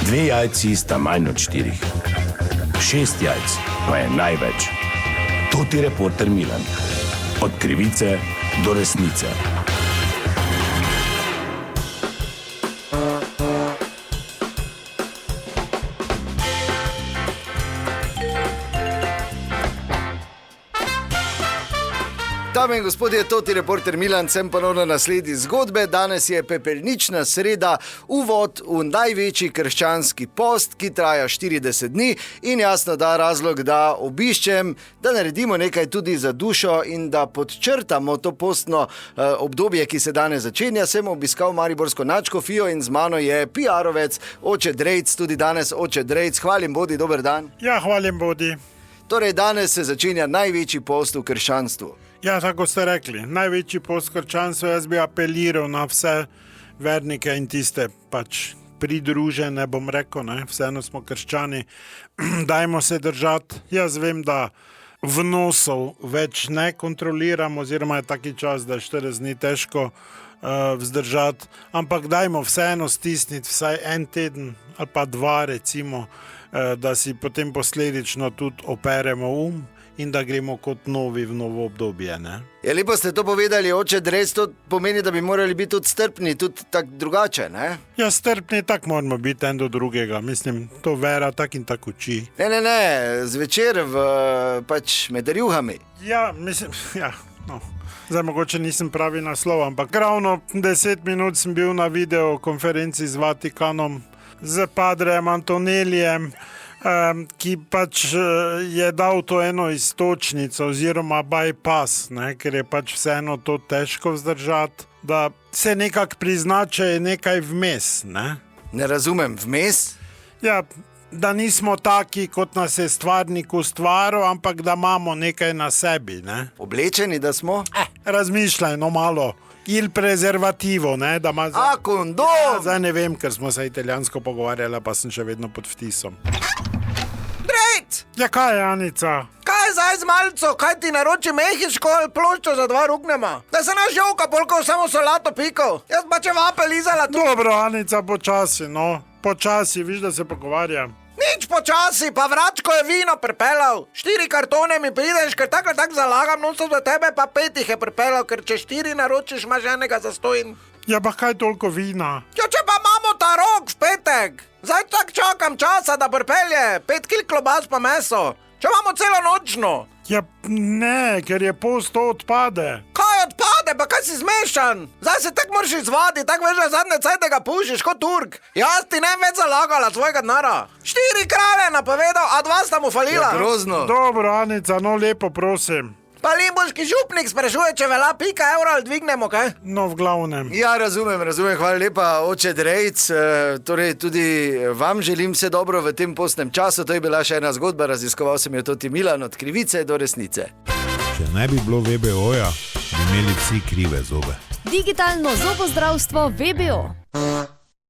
2 jajci sta manj od 4. 6 jajc pa je največ. Toti reporter Milan. Od krivice do resnice. Dame in gospodje, toti reporter Milan, sem ponovno na sledi zgodbe. Danes je pepelnična sreda, uvod v največji krščanski post, ki traja 40 dni in jasno da razlog, da obiščem, da naredimo nekaj tudi za dušo in da podčrtamo to postno obdobje, ki se danes začenja. Sem obiskal mariborsko nadškofijo in z mano je PR-ovec Oče Drejc, tudi danes Oče Drejc. Hvalim bodi, dober dan. Ja, hvalim bodi. Torej, danes se začenja največji post v krščanstvu. Ja, tako ste rekli, največji post krščanstva. Jaz bi apeliral na vse vernike in tiste pridružene, bom rekel, ne? Vseeno smo krščani, dajmo se držati. Jaz vem, da vnosov več ne kontroliram, oziroma je taki čas, da je 40 dni težko vzdržati, ampak dajmo vseeno stisniti vsaj en teden ali pa 2 recimo, da si potem posledično tudi operemo in da gremo kot novi v novo obdobje, ne? Ja, lepo ste to povedali, Oče Drejc, to pomeni, da bi morali biti tudi strpni, tudi tako drugače, ne? Ja, strpni tako moramo biti en do drugega, mislim, to vera tak in tak uči. Ne, zvečer med rjuhami. Ja, mislim, zdaj mogoče nisem pravi naslov, ampak ravno 10 minut sem bil na videokonferenci z Vatikanom, z padrejem Antonelijem, ki je dal to eno iztočnico oziroma bypass, ne, ker je vseeno to težko vzdržati, da se nekako prizna, če je nekaj vmes, ne? Ne razumem, vmes? Ja, da nismo taki, kot nas je stvarnik ustvaril, ampak da imamo nekaj na sebi, ne? Oblečeni, da smo? Razmišljaj, malo. Il prezervativo, ne, da ima... kondom! Ja, zdaj ne vem, ker smo se italijansko pogovarjali, pa sem še vedno pod vtisom. Drejc! Ja, kaj je, Anica? Kaj je zdaj z malico? Kaj ti naroči mehiško ali ploščo za 2 ruknema? Da se naš jovka polkov samo solato pikal. Jaz pa če vape lizala tu. Dobro, Anica, počasi, no. Počasi, viš, da se pogovarjam. Nič počasi, pa Vračko je vino pripeljal. 4 kartone mi prideš, ker tako zalagam, so za tebe pa 5 jih je pripeljal, ker če 4 naročiš, imaš enega zastojn. Ja, pa kaj toliko vina? Ja, če pa imamo ta rok v petek. Zdaj tako čakam časa, da pripelje 5 kil klobas pa meso. Če imamo celo nočno. Ja, ne, ker je post to odpade. Kaj odpade, pa kaj si zmešan? Zdaj se tako moraš izvaditi, tako veš, da zadnje cajte ga pušiš kot Turk. Jaz ti ne več zalagala svojega denara. 4 kralje napovedal, a 2 sta mu falila. Ja, grozno. Dobro, Anica, no lepo prosim. Pa limburški župnik sprašuje, če vela pika evra ali dvignemo, kaj? No, v glavnem. Ja, razumem, hvala lepa, Oče Drejc. Torej, tudi vam želim vse dobro v tem postnem času. To je bila še ena zgodba, raziskoval sem jo toti Milan, od krivice do resnice. Če ne bi bilo VBO-ja, bi imeli vsi krive zobe. Digitalno zobozdravstvo VBO.